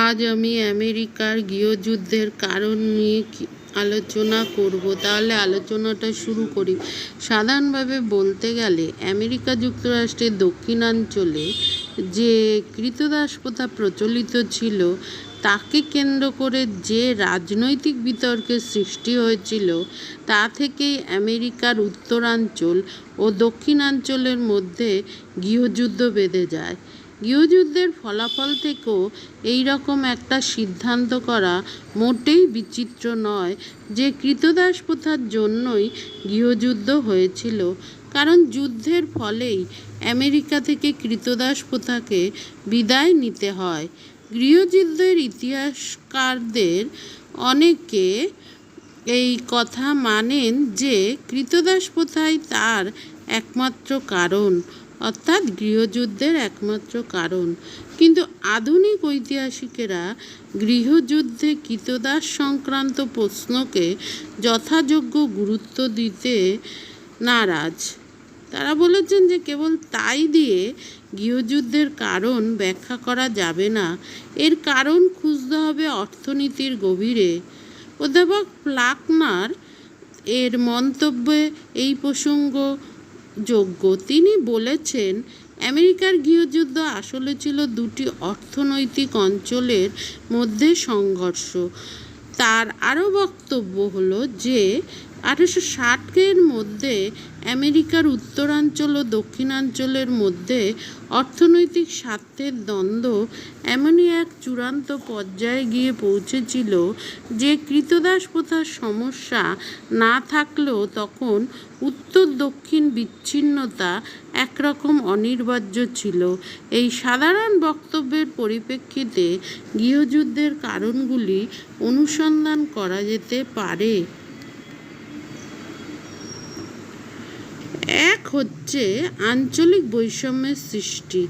আজ আমি আমেরিকার গৃহযুদ্ধের কারণ নিয়ে আলোচনা করব। তাহলে আলোচনাটা শুরু করি। সাধারণভাবে বলতে গেলে আমেরিকা যুক্তরাষ্ট্রের দক্ষিণাঞ্চলে যে ক্রীতদাস প্রথা প্রচলিত ছিল তাকে কেন্দ্র করে যে রাজনৈতিক বিতর্কের সৃষ্টি হয়েছিল তা থেকেই আমেরিকার উত্তরাঞ্চল ও দক্ষিণাঞ্চলের মধ্যে গৃহযুদ্ধ বেঁধে যায়। গৃহযুদ্ধের ফলাফল থেকেও এই রকম একটা সিদ্ধান্ত করা মোটেই বিচিত্র নয় যে ক্রীতদাস প্রথার জন্যই গৃহযুদ্ধ হয়েছিল, কারণ যুদ্ধের ফলেই আমেরিকা থেকে ক্রীতদাস প্রথাকে বিদায় নিতে হয়। গৃহযুদ্ধের ইতিহাসকারদের অনেকে এই কথা মানেন যে ক্রীতদাস প্রথাই তার একমাত্র কারণ, অর্থাৎ গৃহযুদ্ধের একমাত্র কারণ। কিন্তু আধুনিক ঐতিহাসিকেরা গৃহযুদ্ধে ক্রীতদাস সংক্রান্ত প্রশ্নকে যথাযোগ্য গুরুত্ব দিতে নারাজ। তারা বলেছেন যে কেবল তাই দিয়ে গৃহযুদ্ধের কারণ ব্যাখ্যা করা যাবে না, এর কারণ খুঁজতে হবে অর্থনীতির গভীরে। অধ্যাপক প্লাকনার এর মন্তব্যে এই প্রসঙ্গ যোগ্য। তিনি বলেছেন, আমেরিকার গৃহযুদ্ধ আসলে ছিল দুটি অর্থনৈতিক অঞ্চলের মধ্যে সংঘর্ষ। তার আরও বক্তব্য হলো যে 1860-এর মধ্যে আমেরিকার উত্তরাঞ্চল ও দক্ষিণাঞ্চলের মধ্যে অর্থনৈতিক স্বার্থের দ্বন্দ্ব এমনই এক চূড়ান্ত পর্যায়ে গিয়ে পৌঁছেছিল যে ক্রীতদাস প্রথার সমস্যা না থাকলেও তখন উত্তর দক্ষিণ বিচ্ছিন্নতা একরকম অনিবার্য ছিল। এই সাধারণ বক্তব্যের পরিপ্রেক্ষিতে গৃহযুদ্ধের কারণগুলি অনুসন্ধান করা যেতে পারে। এক হচ্ছে আঞ্চলিক বৈষম্যের সৃষ্টি।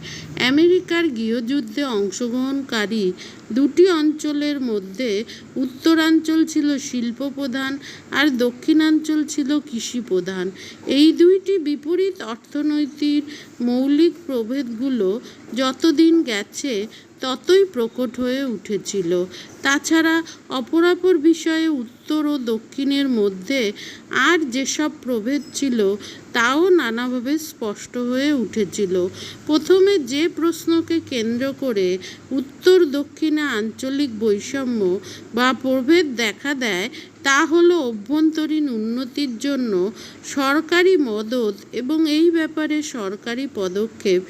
আমেরিকার গৃহযুদ্ধে অংশগ্রহণকারী দুটি অঞ্চলের মধ্যে উত্তরাঞ্চল ছিল শিল্প প্রধান আর দক্ষিণাঞ্চল ছিল কৃষি প্রধান। এই দুইটি বিপরীত অর্থনৈতিক মৌলিক প্রভেদগুলো যতদিন গেছে ততই প্রকট হয়ে উঠেছিল। তাছাড়া অপরাপর বিষয়ে উত্তর ও দক্ষিণের মধ্যে আর যেসব প্রভেদ ছিল তাও নানাভাবে স্পষ্ট হয়ে উঠেছিল। প্রথমে যে প্রশ্নকে কেন্দ্র করে উত্তর দক্ষিণে আঞ্চলিক বৈষম্য বা প্রভেদ দেখা দেয় তা হলো অভ্যন্তরীণ উন্নতির জন্য সরকারি মদত এবং এই ব্যাপারে সরকারি পদক্ষেপ।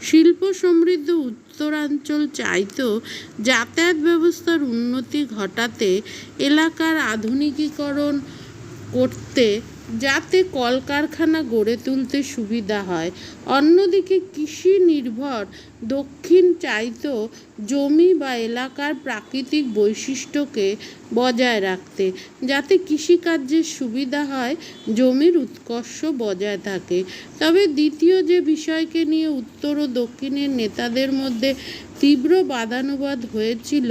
শিল্প সমৃদ্ধ উত্তরাঞ্চল চাইতো যাতায়াত ব্যবস্থার উন্নতি ঘটাতে, এলাকার আধুনিকীকরণ করতে, যাতে কলকারখানা গড়ে তুলতে সুবিধা হয়। অন্যদিকে কৃষি নির্ভর দক্ষিণ চাইতো জমি বা এলাকার প্রাকৃতিক বৈশিষ্ট্যকে বজায় রাখতে, যাতে কৃষিকার্যের সুবিধা হয়, জমির উৎকর্ষ বজায় থাকে। তবে দ্বিতীয় যে বিষয়কে নিয়ে উত্তর ও দক্ষিণের নেতাদের মধ্যে তীব্র বাদানুবাদ হয়েছিল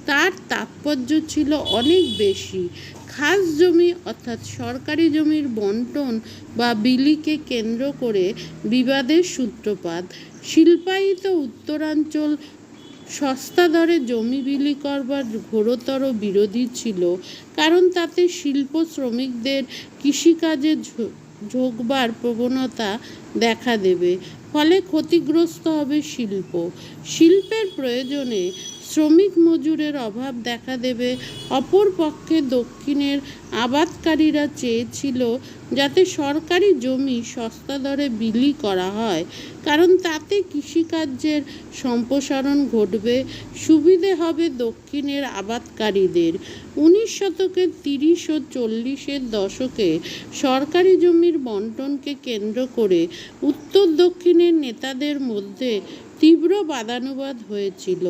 তার তাৎপর্য ছিল অনেক বেশি। খাস জমি অর্থাৎ সরকারি জমির বন্টন বা বিলিকে কেন্দ্র করে বিবাদের সূত্রপাত। শিল্পায়িত উত্তরাঞ্চল সস্তা দরে জমি বিলি করবার ঘোরতর বিরোধী ছিল, কারণ তাতে শিল্প শ্রমিকদের কৃষিকাজে ঝোঁকবার প্রবণতা দেখা দেবে, ফলে ক্ষতিগ্রস্ত হবে শিল্প। শিল্পের প্রয়োজনে শ্রমিক মজুরের অভাব দেখা দেবে। অপরপক্ষে দক্ষিণের আবাদকারীরা চেয়েছিল যাতে সরকারি জমি সস্তা দরে বিলি করা হয়, কারণ তাতে কৃষিকার্যের সম্প্রসারণ ঘটবে, সুবিধে হবে দক্ষিণের আবাদকারীদের। 19 শতকের 30 ও 40-এর দশকে সরকারি জমির বন্টনকে কেন্দ্র করে উত্তর দক্ষিণের নেতাদের মধ্যে তীব্র বাদানুবাদ হয়েছিল।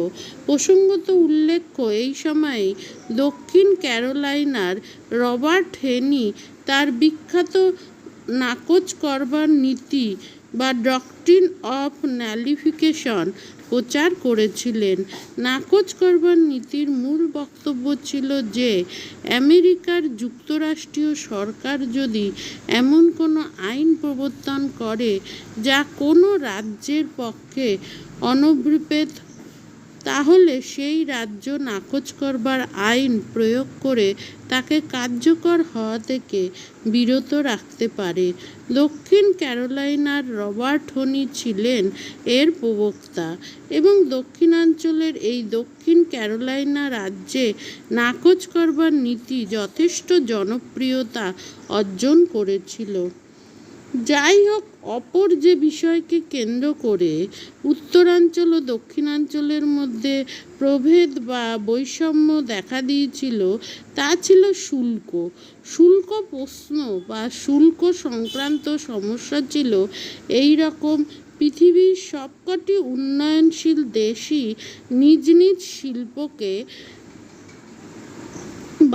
প্রসঙ্গত উল্লেখ্য, এই সময়েই দক্ষিণ ক্যারোলাইনার রবার্ট হেনি তার বিখ্যাত নাকচ করবার নীতি বা ডক্ট্রিন অফ নালিফিকেশন প্রচার করেছিলেন। নাকচ করবার নীতির মূল বক্তব্য ছিল যে আমেরিকার যুক্তরাষ্ট্রীয় সরকার যদি এমন কোনো আইন প্রবর্তন করে যা কোনো রাজ্যের পক্ষে অনভিপ্রেত তাহলে সেই রাজ্য নাকচ করবার আইন প্রয়োগ করে তাকে কার্যকর হওয়া থেকে বিরত রাখতে পারে। দক্ষিণ ক্যারোলাইনার রবার্ট হোনি ছিলেন এর প্রবক্তা এবং দক্ষিণাঞ্চলের এই দক্ষিণ ক্যারোলাইনা রাজ্যে নাকচ করবার নীতি যথেষ্ট জনপ্রিয়তা অর্জন করেছিল। যাই হোক, অপর যে বিষয়কে কেন্দ্র করে উত্তরাঞ্চল ও দক্ষিণাঞ্চলের মধ্যে প্রভেদ বা বৈষম্য দেখা দিয়েছিল তা ছিল শুল্ক। শুল্ক প্রশ্ন বা শুল্ক সংক্রান্ত সমস্যা ছিল এই রকম: পৃথিবীর সবকটি উন্নয়নশীল দেশই নিজ নিজ শিল্পকে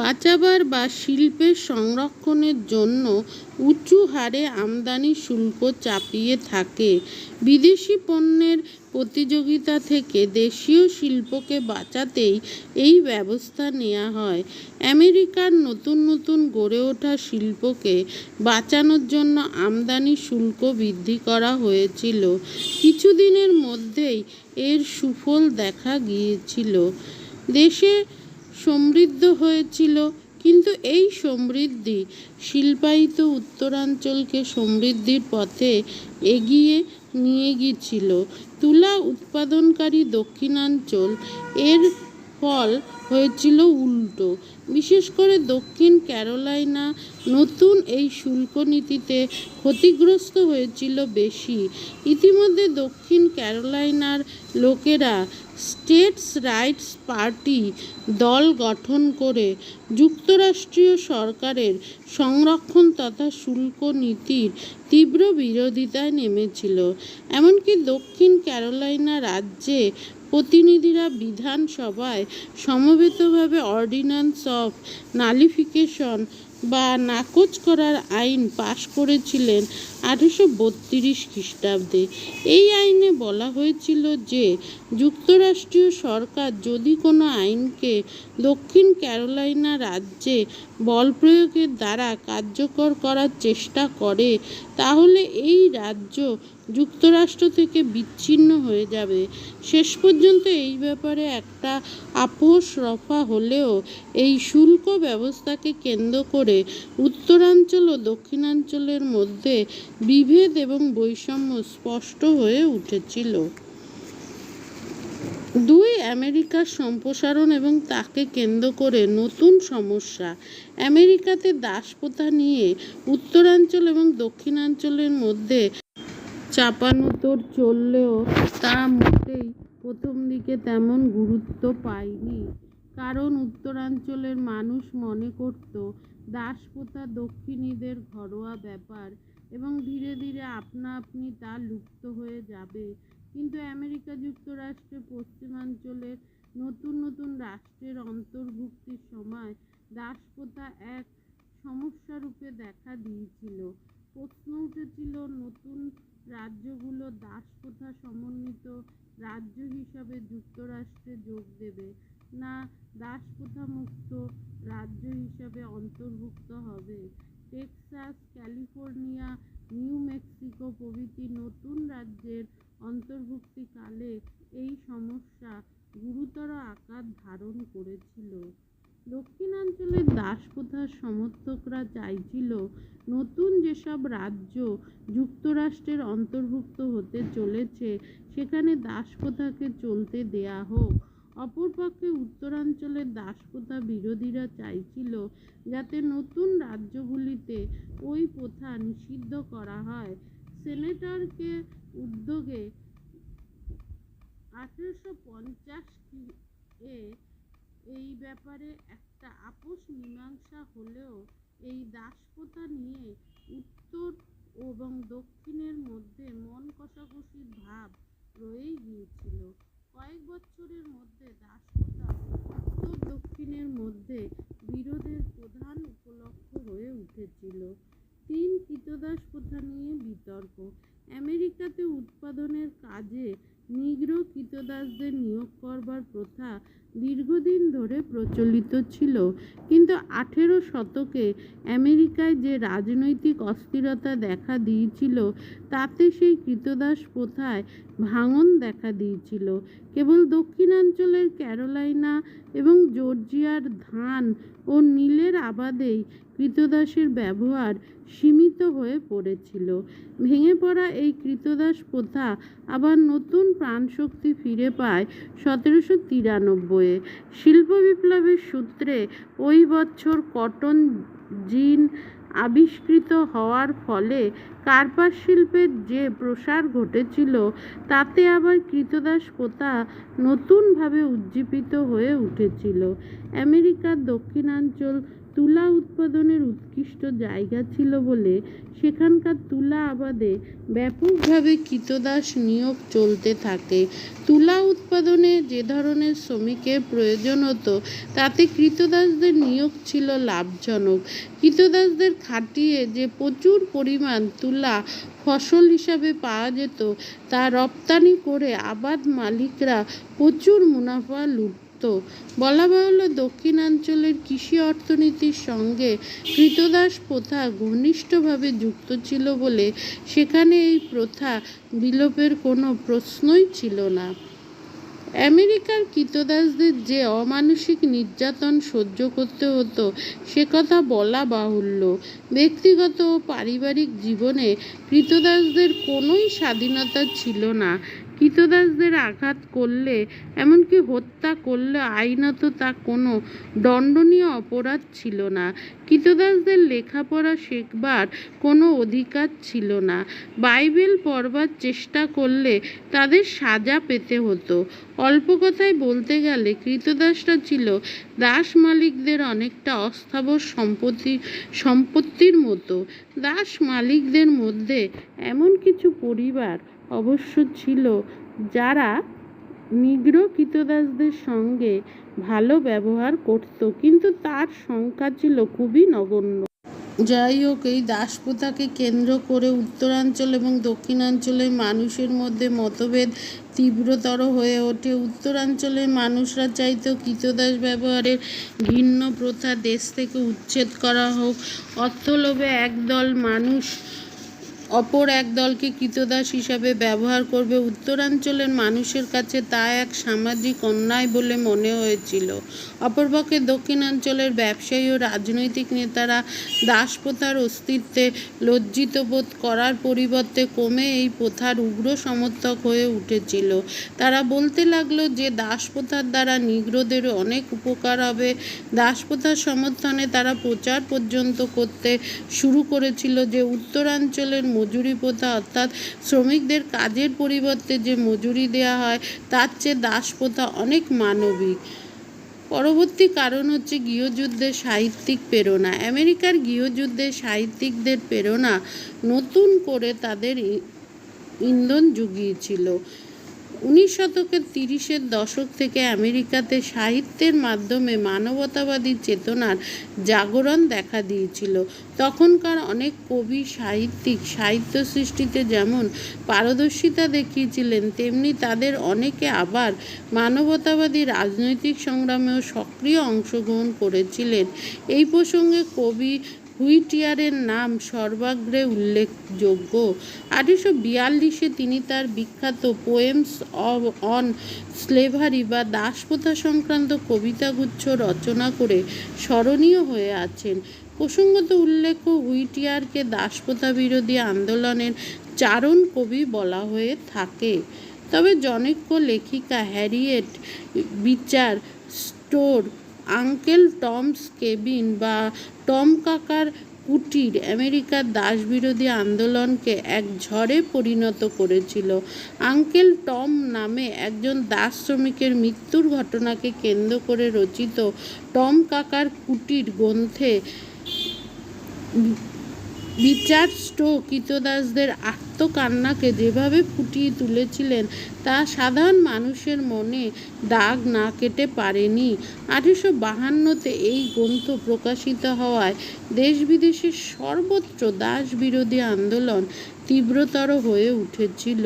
বাঁচাবার বা শিল্পের সংরক্ষণের জন্য উঁচু হারে আমদানি শুল্ক চাপিয়ে থাকে। বিদেশি পণ্যের প্রতিযোগিতা থেকে দেশীয় শিল্পকে বাঁচাতেই এই ব্যবস্থা নেওয়া হয়। আমেরিকার নতুন নতুন গড়ে ওঠা শিল্পকে বাঁচানোর জন্য আমদানি শুল্ক বৃদ্ধি করা হয়েছিল। কিছুদিনের মধ্যেই এর সুফল দেখা গিয়েছিল। দেশে সমৃদ্ধ হয়েছিল, কিন্তু এই সমৃদ্ধি শিল্পায়িত উত্তরাঞ্চলকে সমৃদ্ধির পথে এগিয়ে নিয়ে গিয়েছিল। তুলা উৎপাদনকারী দক্ষিণাঞ্চল এর ফল হয়েছিল উল্টো। বিশেষ করে দক্ষিণ ক্যারোলাইনা নতুন এই শুল্ক নীতিতে ক্ষতিগ্রস্ত হয়েছিল বেশি। ইতিমধ্যে দক্ষিণ ক্যারোলাইনার লোকেরা স্টেটস রাইটস পার্টি দল গঠন করে যুক্তরাষ্ট্রীয় সরকারের সংরক্ষণ তথা শুল্ক নীতির তীব্র বিরোধিতায় নেমেছিল। এমনকি দক্ষিণ ক্যারোলাইনা রাজ্যে প্রতিনিধিরা বিধানসভায় সমবেতভাবে অর্ডিন্যান্স অফ নালিফিকেশন বা নাকচ করার আইন পাশ করেছিলেন 1832 খ্রিস্টাব্দে। এই আইনে বলা হয়েছিল যে যুক্তরাষ্ট্রীয় সরকার যদি কোনো আইনকে দক্ষিণ ক্যারোলাইনা রাজ্যে বলপ্রয়োগের দ্বারা কার্যকর করার চেষ্টা করে তাহলে এই রাজ্য যুক্তরাষ্ট্র থেকে বিচ্ছিন্ন হয়ে যাবে। শেষ পর্যন্ত এই ব্যাপারে একটা আপোষ রফা হলেও এই শুল্ক ব্যবস্থাকে কেন্দ্র করে উত্তরাঞ্চল ও দক্ষিণাঞ্চলের মধ্যে বিভেদ এবং বৈষম্য স্পষ্ট হয়ে উঠেছিল। দুই, আমেরিকার সম্প্রসারণ এবং তাকে কেন্দ্র করে নতুন সমস্যা। আমেরিকাতে দাসপ্রথা নিয়ে উত্তরাঞ্চল এবং দক্ষিণাঞ্চলের মধ্যে চাপানুতোর চললেও তা মোটেই প্রথম দিকে তেমন গুরুত্ব পায়নি, কারণ উত্তরাঞ্চলের মানুষ মনে করত দাসপ্রথা দক্ষিণীদের ঘরোয়া ব্যাপার এবং ধীরে ধীরে আপনা আপনি তা লুপ্ত হয়ে যাবে। কিন্তু আমেরিকা যুক্তরাষ্ট্রে পশ্চিমাঞ্চলের নতুন নতুন রাষ্ট্রের অন্তর্ভুক্তির সময় দাসপ্রথা এক সমস্যারূপে দেখা দিয়েছিল। প্রশ্ন উঠেছিল, নতুন রাজ্যগুলো দাসপ্রথা সমন্বিত রাজ্য হিসাবে যুক্তরাষ্ট্রে যোগ দেবে না দাসপ্রথা মুক্ত রাজ্য হিসাবে অন্তর্ভুক্ত হবে। টেক্সাস, ক্যালিফোর্নিয়া, নিউ মেক্সিকো প্রভৃতি নতুন রাজ্যের অন্তর্ভুক্তিকালে এই সমস্যা গুরুতর আকার ধারণ করেছিল। দক্ষিণাঞ্চলের দাসপ্রথার সমর্থকরা চাইছিল নতুন যেসব রাজ্য যুক্তরাষ্ট্রের অন্তর্ভুক্ত হতে চলেছে সেখানে দাসপ্রথাকে চলতে দেয়া হোক। অপরপক্ষে উত্তরাঞ্চলের দাসপ্রথা বিরোধীরা চাইছিল যাতে নতুন রাজ্যগুলিতে ওই প্রথা নিষিদ্ধ করা হয়। সেনেটরকে উদ্যোগে 1850 এই ব্যাপারে একটা আপোষ মীমাংসা হলেও এই দাসপ্রথা নিয়ে উত্তর এবং দক্ষিণের মধ্যে মন কষাকষির ভাব রয়েই গিয়েছিল। কয়েক বছরের মধ্যে দাসপ্রথা উত্তর দক্ষিণের মধ্যে বিরোধের প্রধান উপলক্ষ হয়ে উঠেছিল। 3, কৃতদাস প্রথা নিয়ে বিতর্ক। আমেরিকাতে উৎপাদনের কাজে নিগ্রো কৃতদাসদের নিয়োগ করবার প্রথা দীর্ঘদিন ধরে প্রচলিত ছিল, কিন্তু 18 শতকে আমেরিকায় যে রাজনৈতিক অস্থিরতা দেখা দিয়েছিল তাতে সেই কৃতদাস প্রথায় ভাঙন দেখা দিয়েছিল। কেবল দক্ষিণাঞ্চলের ক্যারোলাইনা এবং জর্জিয়ার ধান ও নীলের আবাদেই কৃতদাসের ব্যবহার সীমিত হয়ে পড়েছিল। ভেঙে পড়া এই কৃতদাস প্রথা আবার নতুন প্রাণশক্তি ফিরে পায় 1793-এ। শিল্প বিপ্লবের সূত্রে ওই বছর কটন জিন আবিষ্কৃত হওয়ার ফলে কার্পাস শিল্পের যে প্রসার ঘটেছিল তাতে আবার কৃতদাস প্রথা নতুনভাবে উজ্জীবিত হয়ে উঠেছিল। আমেরিকার দক্ষিণাঞ্চল তুলা উৎপাদনের উৎকৃষ্ট জায়গা ছিল বলে সেখানকার তুলা আবাদে ব্যাপকভাবে কৃতদাস নিয়োগ চলতে থাকে। তুলা উৎপাদনে যে ধরনের শ্রমিকের প্রয়োজন হতো তাতে কৃতদাসদের নিয়োগ ছিল লাভজনক। কৃতদাসদের খাটিয়ে যে প্রচুর পরিমাণ তুলা ফসল হিসাবে পাওয়া যেত তা রপ্তানি করে আবাদ মালিকরা প্রচুর মুনাফা লুটত। বলা বাহুল্য, দক্ষিণাঞ্চলের কৃষি অর্থনীতির সঙ্গে কৃতদাস প্রথা ঘনিষ্ঠভাবে যুক্ত ছিল বলে সেখানে এই প্রথা বিলোপের কোনো প্রশ্নই ছিল না। আমেরিকার কৃতদাসদের যে অমানুষিক নির্যাতন সহ্য করতে হতো সে কথা বলা বাহুল্য। ব্যক্তিগত ও পারিবারিক জীবনে কৃতদাসদের কোনোই স্বাধীনতা ছিল না। কৃতদাসদের আঘাত করলে, এমনকি হত্যা করলে আইনত তা কোনো দণ্ডনীয় অপরাধ ছিল না। কৃতদাসদের লেখাপড়া শেখবার কোনো অধিকার ছিল না। বাইবেল পড়বার চেষ্টা করলে তাদের সাজা পেতে হতো। অল্প কথায় বলতে গেলে কৃতদাসরা ছিল দাস মালিকদের অনেকটা অস্থাবর সম্পত্তির মতো। দাস মালিকদের মধ্যে এমন কিছু পরিবার অবশ্য ছিল যারা নিগ্রো কৃতদাসদের সঙ্গে ভালো ব্যবহার করত, কিন্তু তার সংখ্যা ছিল খুবই নগণ্য। যাই হোক, এই দাসপ্রথাকে কেন্দ্র করে উত্তরাঞ্চল এবং দক্ষিণাঞ্চলের মানুষের মধ্যে মতভেদ তীব্রতর হয়ে ওঠে। উত্তরাঞ্চলের মানুষরা চাইত কৃতদাস ব্যবহারের ঘৃণ্য প্রথা দেশ থেকে উচ্ছেদ করা হোক। অর্থলোভে একদল মানুষ অপর এক দলকে কৃতদাস হিসাবে ব্যবহার করবে, উত্তরাঞ্চলের মানুষের কাছে তা এক সামাজিক অন্যায় বলে মনে হয়েছিল। অপরপক্ষে দক্ষিণাঞ্চলের ব্যবসায়ী ও রাজনৈতিক নেতারা দাসপ্রথার অস্তিত্বে লজ্জিত বোধ করার পরিবর্তে ক্রমে এই প্রথার উগ্র সমর্থক হয়ে উঠেছিল। তারা বলতে লাগলো যে দাসপ্রথার দ্বারা নিগ্রোদের অনেক উপকার হবে। দাসপ্রথার সমর্থনে তারা প্রচার পর্যন্ত করতে শুরু করেছিল যে উত্তরাঞ্চলের মজুরি প্রথা, অর্থাৎ শ্রমিকদের কাজের পরিবর্তে যে মজুরি দেওয়া হয়, তার চেয়ে দাস প্রথা অনেক মানবিক। পরবর্তী কারণ হচ্ছে গৃহযুদ্ধের সাহিত্যিক প্রেরণা। আমেরিকার গৃহযুদ্ধের সাহিত্যিকদের প্রেরণা নতুন করে তাদের ইন্ধন জুগিয়েছিল। 19 শতকের 30-এর দশক থেকে আমেরিকাতে সাহিত্যের মাধ্যমে মানবতাবাদী চেতনার জাগরণ দেখা দিয়েছিল। তখনকার অনেক কবি সাহিত্যিক সাহিত্য সৃষ্টিতে যেমন পারদর্শিতা দেখিয়েছিলেন, তেমনি তাদের অনেকে আবার মানবতাবাদী রাজনৈতিক সংগ্রামেও সক্রিয় অংশগ্রহণ করেছিলেন। এই প্রসঙ্গে কবি হুইটিয়ারের নাম সর্বাগ্রে উল্লেখযোগ্য। 1842-এ তিনি তার বিখ্যাত পোয়েমস অন স্লেভারি বা দাসপ্রথা সংক্রান্ত কবিতাগুচ্ছ রচনা করে স্মরণীয় হয়ে আছেন। প্রসঙ্গত উল্লেখ্য, হুইটিয়ারকে দাসপ্রথা বিরোধী আন্দোলনের চারণ কবি বলা হয়ে থাকে। তবে জনৈক লেখিকা হ্যারিয়েট বিচার স্টোর আঙ্কেল টমস কেবিন বা টম কাকার কুটির আমেরিকার দাসবিরোধী আন্দোলনকে এক ঝড়ে পরিণত করেছিল। আঙ্কেল টম নামে একজন দাস শ্রমিকের মৃত্যুর ঘটনাকে কেন্দ্র করে রচিত টম কাকার কুটির গ্রন্থে বিচার স্টো কৃতদাসদের আত্মকান্নাকে যেভাবে ফুটিয়ে তুলেছিলেন তা সাধারণ মানুষের মনে দাগ না কেটে পারেনি। 1852-তে এই গ্রন্থ প্রকাশিত হওয়ায় দেশ বিদেশের সর্বত্র দাস বিরোধী আন্দোলন তীব্রতর হয়ে উঠেছিল।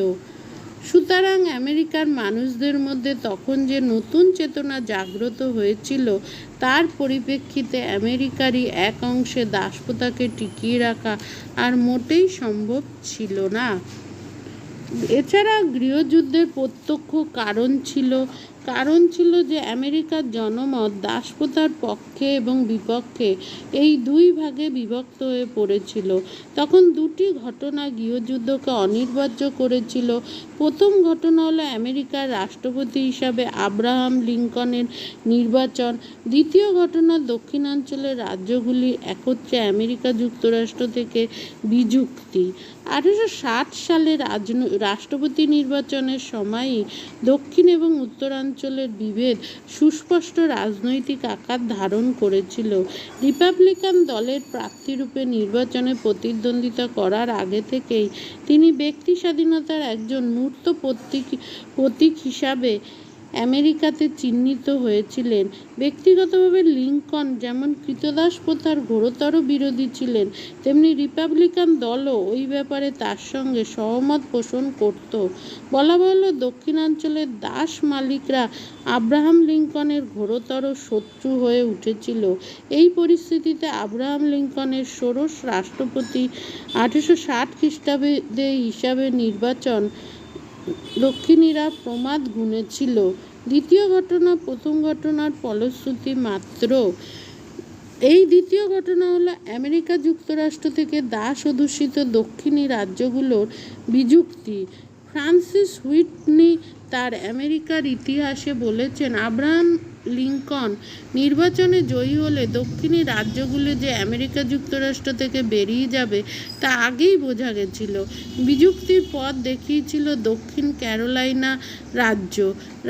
সুতরাং আমেরিকার মানুষদের মধ্যে তখন যে নতুন চেতনা জাগ্রত হয়েছিল তার পরিপ্রেক্ষিতে আমেরিকারই এক অংশে দাসপ্রথাকে টিকিয়ে রাখা আর মোটেই সম্ভব ছিল না। এছাড়া গৃহযুদ্ধের প্রত্যক্ষ কারণ ছিল যে আমেরিকার জনমত দাসপ্রথার পক্ষে এবং বিপক্ষে এই দুই ভাগে বিভক্ত হয়ে পড়েছিল। তখন দুটি ঘটনা গৃহযুদ্ধকে অনিবার্য করেছিল। প্রথম ঘটনা হলো আমেরিকার রাষ্ট্রপতি হিসাবে আব্রাহাম লিঙ্কনের নির্বাচন। দ্বিতীয় ঘটনা দক্ষিণাঞ্চলের রাজ্যগুলির একত্রে আমেরিকা যুক্তরাষ্ট্র থেকে বিযুক্তি। 1860 সালে রাষ্ট্রপতি নির্বাচনের সময়ই দক্ষিণ এবং উত্তরাঞ্চলের বিভেদ সুস্পষ্ট রাজনৈতিক আকার ধারণ করেছিল। রিপাবলিকান দলের প্রার্থীরূপে নির্বাচনে প্রতিদ্বন্দ্বিতা করার আগে থেকেই তিনি ব্যক্তি স্বাধীনতার একজন মূর্ত প্রতীক হিসাবে আমেরিকাতে চিহ্নিত হয়েছিলেন। ব্যক্তিগতভাবে লিঙ্কন যেমন ক্রীতদাস প্রথার ঘোরতর বিরোধী ছিলেন, তেমনি রিপাবলিকান দলও ওই ব্যাপারে তার সঙ্গে সহমত পোষণ করত। বলা ভালো, দক্ষিণাঞ্চলের দাস মালিকরা আব্রাহাম লিঙ্কনের ঘোরতর শত্রু হয়ে উঠেছিল। এই পরিস্থিতিতে আব্রাহাম লিঙ্কনের ষোড়শ রাষ্ট্রপতি 1860 খ্রিস্টাব্দে হিসাবে নির্বাচন দক্ষিণীরা প্রমাদ গুনেছিল। দ্বিতীয় ঘটনা প্রথম ঘটনার ফলশ্রুতি মাত্র। এই দ্বিতীয় ঘটনা হলো আমেরিকা যুক্তরাষ্ট্র থেকে দাস অধ্যুষিত দক্ষিণী রাজ্যগুলোর বিযুক্তি। ফ্রান্সিস হুইটনি তার আমেরিকার ইতিহাসে বলেছেন, আব্রাহাম লিঙ্কন নির্বাচনে জয়ী হলে দক্ষিণী রাজ্যগুলো যে আমেরিকা যুক্তরাষ্ট্র থেকে বেরিয়ে যাবে তা আগেই বোঝা গেছিল। বিযুক্তির পথ দেখিয়েছিল দক্ষিণ ক্যারোলাইনা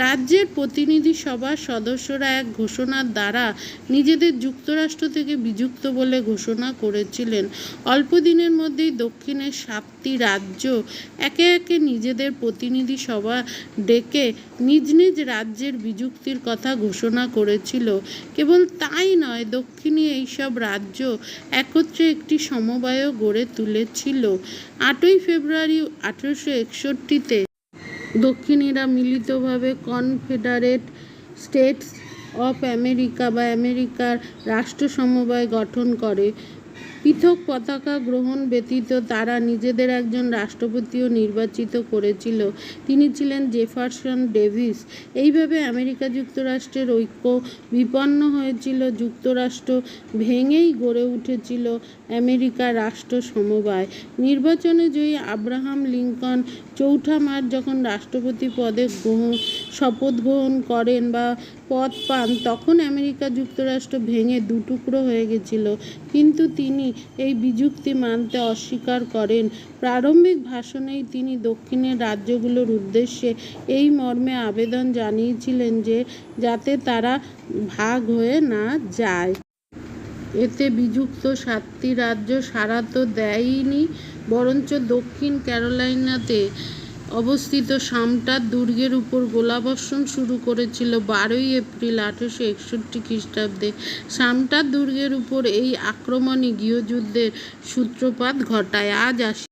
রাজ্যের প্রতিনিধি সভার সদস্যরা এক ঘোষণার দ্বারা নিজেদের যুক্তরাষ্ট্র থেকে বিযুক্ত বলে ঘোষণা করেছিলেন। অল্প দিনের মধ্যেই দক্ষিণের 7টি রাজ্য একে একে নিজেদের প্রতিনিধি সভা ডেকে নিজ নিজ রাজ্যের বিযুক্তির কথা ঘোষণা করেছিল। কেবল তাই নয়, দক্ষিণী এইসব রাজ্য একত্রে একটি সমবায়ও গড়ে তুলেছিল। 8ই ফেব্রুয়ারি 1861-তে দক্ষিণীরা মিলিতভাবে কনফেডারেট স্টেটস অফ আমেরিকা বা আমেরিকার রাষ্ট্র সমবায় গঠন করে। পৃথক পতাকা গ্রহণ ব্যতীত তারা নিজেদের একজন রাষ্ট্রপতিও নির্বাচিত করেছিল। তিনি ছিলেন জেফারসন ডেভিস। এইভাবে আমেরিকা যুক্তরাষ্ট্রের ঐক্য বিপন্ন হয়েছিল। যুক্তরাষ্ট্র ভেঙেই গড়ে উঠেছিল আমেরিকার রাষ্ট্র সমবায়। নির্বাচনে জয়ী আব্রাহাম লিঙ্কন 4 মার্চ যখন রাষ্ট্রপতি পদে শপথ গ্রহণ করেন বা পদ পান, তখন আমেরিকা যুক্তরাষ্ট্র ভেঙে দুটুকরো হয়ে গেছিল। কিন্তু তিনি এই বিযুক্তি মানতে অস্বীকার করেন। প্রারম্ভিক ভাষণেই তিনি দক্ষিণের রাজ্যগুলোর উদ্দেশ্যে এই মর্মে আবেদন জানিয়েছিলেন যে যাতে তারা ভাগ হয়ে না যায়। এতে বিযুক্ত 7টি রাজ্য সাড়া তো দেয়নি, বরঞ্চ দক্ষিণ ক্যারোলাইনাতে অবস্থিত সামটার দুর্গের উপর গোলাবর্ষণ শুরু করেছিল 12ই এপ্রিল 1861 খ্রিস্টাব্দে। সামটার দুর্গের উপর এই আক্রমণই গৃহযুদ্ধের সূত্রপাত ঘটায়। আজ আসি